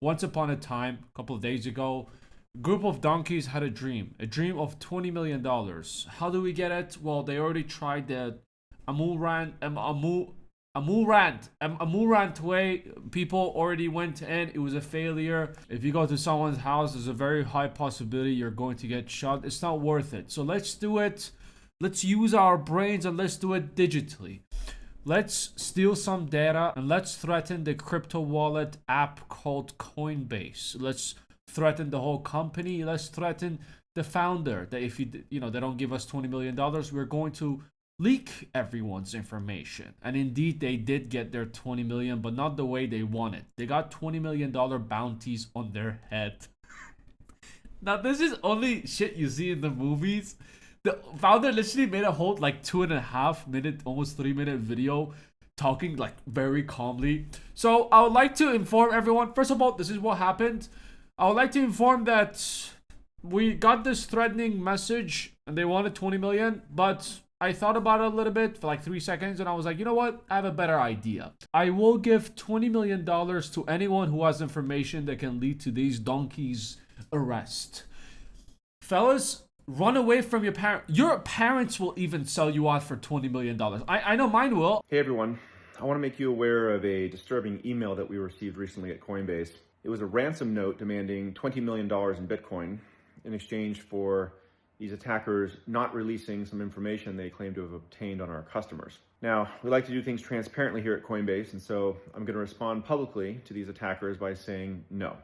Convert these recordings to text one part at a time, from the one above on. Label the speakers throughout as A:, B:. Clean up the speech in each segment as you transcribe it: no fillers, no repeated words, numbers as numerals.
A: Once upon a time, a couple of days ago, a group of donkeys had a dream of $20 million. How do we get it? Well, they already tried the Amurant way. People already went in. It was a failure. If you go to someone's house, there's a very high possibility you're going to get shot. It's not worth it. So let's do it. Let's use our brains and let's do it digitally. Let's steal some data and let's threaten the crypto wallet app called Coinbase. Let's threaten the whole company. Let's threaten the founder that if they don't give us $20 million, we're going to leak everyone's information. And indeed, they did get their 20 million, but not the way they wanted. They got $20 million bounties on their head. Now, this is only shit you see in the movies. The founder literally made a whole like 2.5 minute, almost 3 minute video talking like very calmly. So I would like to inform everyone. First of all, this is what happened. I would like to inform that we got this threatening message and they wanted 20 million, but I thought about it a little bit for like 3 seconds and I was like, you know what? I have a better idea. I will give $20 million to anyone who has information that can lead to these donkeys' arrest. Fellas, run away from your parents. Your parents will even sell you out for $20 million. I know mine will.
B: Hey everyone, I want to make you aware of a disturbing email that we received recently at Coinbase. It was a ransom note demanding $20 million in Bitcoin in exchange for these attackers not releasing some information they claim to have obtained on our customers. Now, we like to do things transparently here at Coinbase, and so I'm going to respond publicly to these attackers by saying no.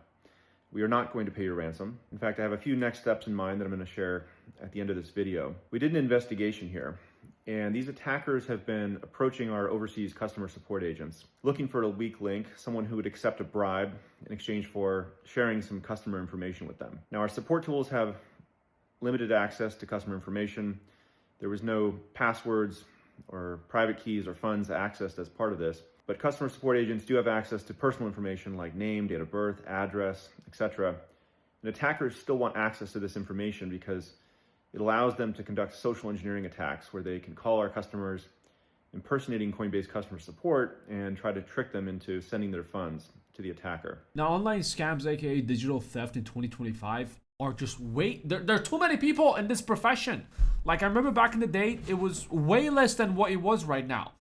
B: We are not going to pay your ransom. In fact, I have a few next steps in mind that I'm going to share at the end of this video. We did an investigation here, and these attackers have been approaching our overseas customer support agents, looking for a weak link, someone who would accept a bribe in exchange for sharing some customer information with them. Now, our support tools have limited access to customer information. There was no passwords or private keys or funds accessed as part of this. But customer support agents do have access to personal information like name, date of birth, address, etc. And attackers still want access to this information because it allows them to conduct social engineering attacks where they can call our customers, impersonating Coinbase customer support, and try to trick them into sending their funds to the attacker.
A: Now, online scams, aka digital theft in 2025, are just there are too many people in this profession. Like, I remember back in the day, it was way less than what it was right now.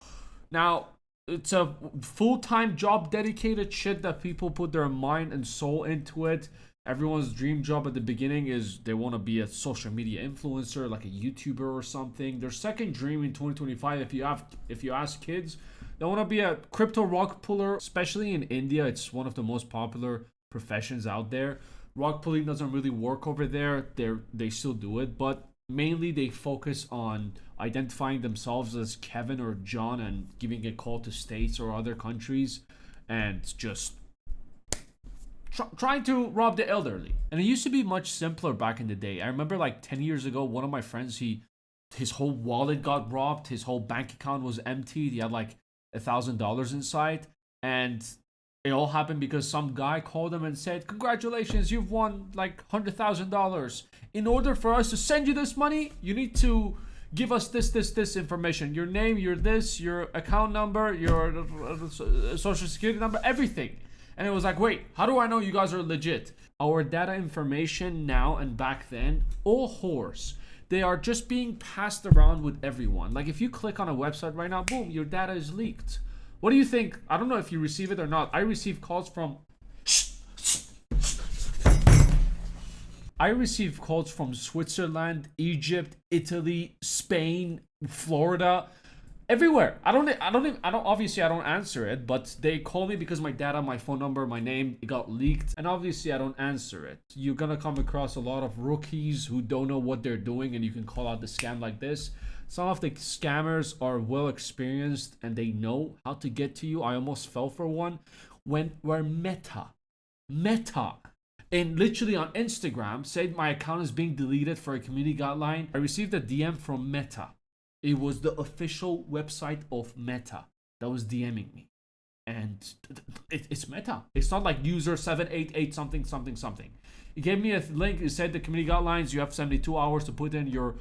A: Now, it's a full-time job, dedicated shit that people put their mind and soul into it. Everyone's dream job at the beginning is they want to be a social media influencer, like a YouTuber or something. Their second dream in 2025, if you ask kids, they want to be a crypto rock puller. Especially in India, it's one of the most popular professions out there. Rock pulling doesn't really work over there. They still do it, but mainly they focus on identifying themselves as Kevin or John and giving a call to states or other countries and just trying to rob the elderly. And it used to be much simpler back in the day. I remember like 10 years ago, one of my friends, his whole wallet got robbed. His whole bank account was emptied. He had like $1,000 inside. And it all happened because some guy called him and said, congratulations, you've won like $100,000. In order for us to send you this money, you need to give us this information. Your name, your account number, your social security number, everything. And it was like, wait, how do I know you guys are legit? Our data information now and back then, all whores. They are just being passed around with everyone. Like if you click on a website right now, boom, your data is leaked. What do you think? I don't know if you receive it or not. I receive calls from Switzerland, Egypt, Italy, Spain, Florida, everywhere. I don't obviously I don't answer it, but they call me because my data, my phone number, my name, it got leaked, and obviously I don't answer it. You're gonna come across a lot of rookies who don't know what they're doing, and you can call out the scam like this. Some of the scammers are well experienced and they know how to get to you. I almost fell for one where Meta, and literally on Instagram said my account is being deleted for a community guideline. I received a DM from Meta. It was the official website of Meta that was DMing me. And it's Meta. It's not like user 788 something. It gave me a link. It said the community guidelines, you have 72 hours to put in your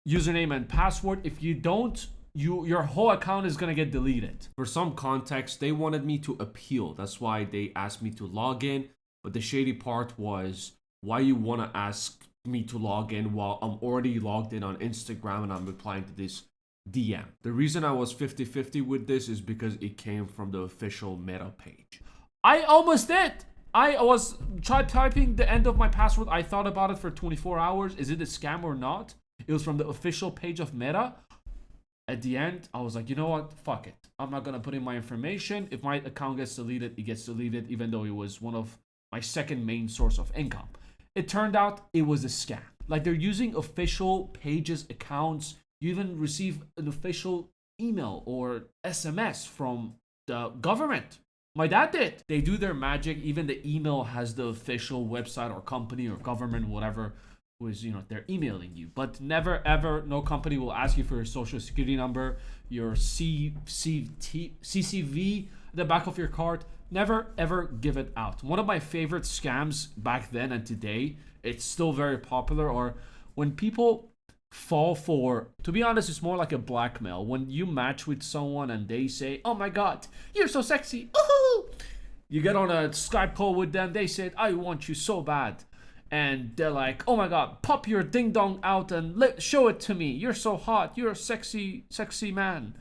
A: username and password. If you don't, your whole account is gonna get deleted.
C: For some context, they wanted me to appeal. That's why they asked me to log in,
A: But the shady part was why you want to ask me to log in while I'm already logged in on Instagram and I'm replying to this DM. The reason I was 50-50 with this is because it came from the official Meta page. I almost did. I was typing the end of my password. I thought about it for 24 hours. Is it a scam or not? It was from the official page of Meta. At the end, I was like, you know what? Fuck it. I'm not going to put in my information. If my account gets deleted, it gets deleted, even though it was one of my second main source of income. It turned out it was a scam. Like, they're using official pages, accounts. You even receive an official email or SMS from the government. My dad did. They do their magic. Even the email has the official website or company or government, whatever, who is, they're emailing you. But never, ever, no company will ask you for your social security number, your CCV, the back of your card. Never, ever give it out. One of my favorite scams back then and today, it's still very popular, or when people fall for, to be honest, it's more like a blackmail. When you match with someone and they say, oh my god, you're so sexy, ooh! You get on a Skype call with them, they said, I want you so bad, and they're like, oh my god, pop your ding dong out and show it to me, you're so hot, you're a sexy man.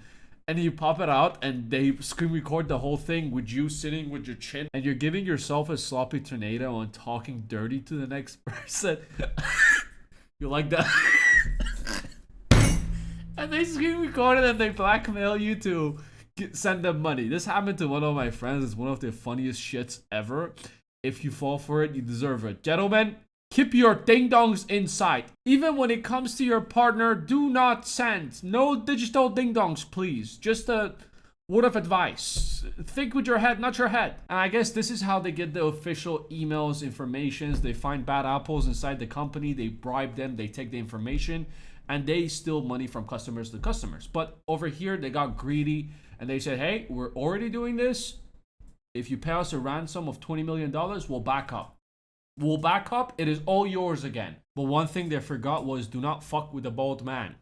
A: And you pop it out and they screen record the whole thing with you sitting with your chin and you're giving yourself a sloppy tornado and talking dirty to the next person. You like that? And they screen record it and they blackmail you to send them money. This happened to one of my friends. It's one of the funniest shits ever. If you fall for it, you deserve it. Gentlemen, keep your ding-dongs inside. Even when it comes to your partner, do not send. No digital ding-dongs, please. Just a word of advice. Think with your head, not your head. And I guess this is how they get the official emails, informations. They find bad apples inside the company. They bribe them. They take the information. And they steal money from customers to customers. But over here, they got greedy. And they said, hey, we're already doing this. If you pay us a ransom of $20 million, we'll back up. We'll back up. It is all yours again. But one thing they forgot was do not fuck with the bald man.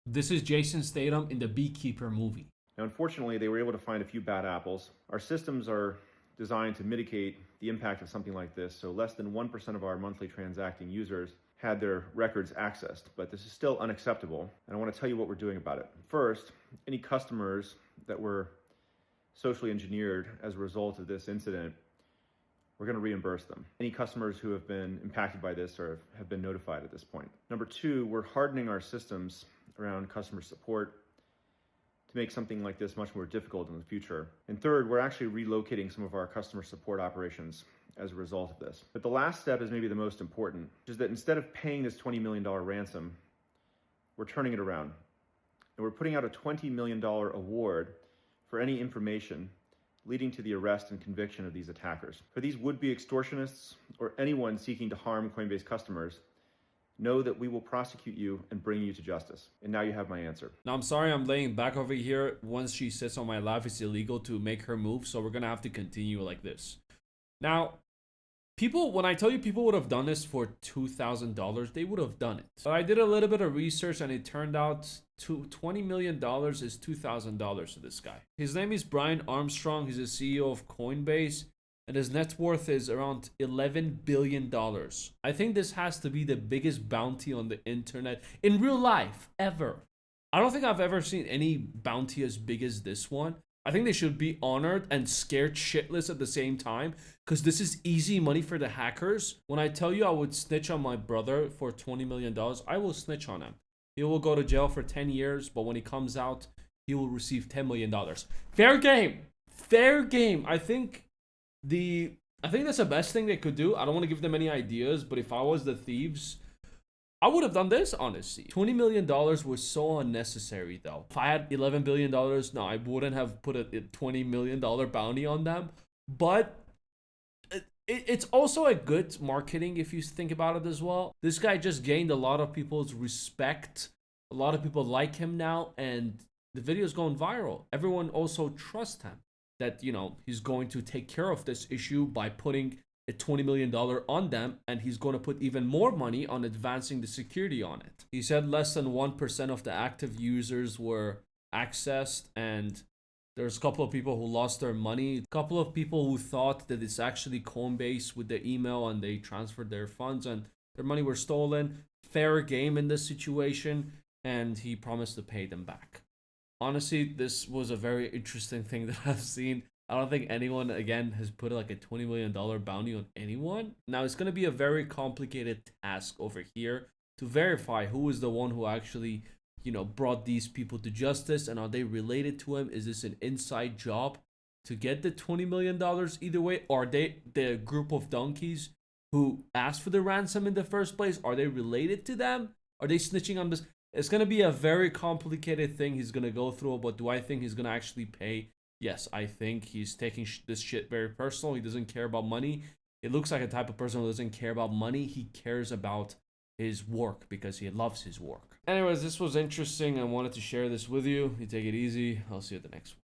A: This is Jason Statham in the Beekeeper movie.
B: Now, unfortunately, they were able to find a few bad apples. Our systems are designed to mitigate the impact of something like this, so less than 1% of our monthly transacting users had their records accessed, but this is still unacceptable, and I want to tell you what we're doing about it. First, any customers that were socially engineered as a result of this incident, we're going to reimburse them. Any customers who have been impacted by this or have been notified at this point. Number two, we're hardening our systems around customer support to make something like this much more difficult in the future. And third, we're actually relocating some of our customer support operations as a result of this. But the last step is maybe the most important, which is that instead of paying this $20 million ransom, we're turning it around. And we're putting out a $20 million award for any information leading to the arrest and conviction of these attackers. For these would-be extortionists or anyone seeking to harm Coinbase customers, know that we will prosecute you and bring you to justice. And now you have my answer.
A: Now, I'm sorry I'm laying back over here. Once she sits on my lap, it's illegal to make her move, so we're gonna have to continue like this. Now, people, when I tell you people would have done this for $2,000, they would have done it. But I did a little bit of research and it turned out $20 million is $2,000 to this guy. His name is Brian Armstrong. He's the CEO of Coinbase and his net worth is around $11 billion. I think this has to be the biggest bounty on the internet in real life ever. I don't think I've ever seen any bounty as big as this one. I think they should be honored and scared shitless at the same time because this is easy money for the hackers. When I tell you I would snitch on my brother for $20 million, I will snitch on him. He will go to jail for 10 years, but when he comes out, he will receive $10 million. Fair game. Fair game. I think that's the best thing they could do. I don't want to give them any ideas, but if I was the Thieves, I would have done this, honestly. $20 million was so unnecessary, though. If I had $11 billion, no, I wouldn't have put a $20 million bounty on them. But it's also a good marketing if you think about it as well. This guy just gained a lot of people's respect. A lot of people like him now, and the video is going viral. Everyone also trusts him that, he's going to take care of this issue by putting a $20 million on them, and he's going to put even more money on advancing the security on it. He said less than 1% of the active users were accessed, and There's a couple of people who lost their money. A couple of people who thought that it's actually Coinbase with the email and they transferred their funds and their money were stolen. Fair game in this situation, and he promised to pay them back. Honestly, this was a very interesting thing that I've seen. I don't think anyone, again, has put like a $20 million bounty on anyone. Now, it's going to be a very complicated task over here to verify who is the one who actually, brought these people to justice, and are they related to him? Is this an inside job to get the $20 million either way? Are they the group of donkeys who asked for the ransom in the first place? Are they related to them? Are they snitching on this? It's going to be a very complicated thing he's going to go through, but do I think he's going to actually pay? Yes, I think he's taking this shit very personal. He doesn't care about money. It looks like a type of person who doesn't care about money. He cares about his work because he loves his work. Anyways, this was interesting. I wanted to share this with you. You take it easy. I'll see you at the next one.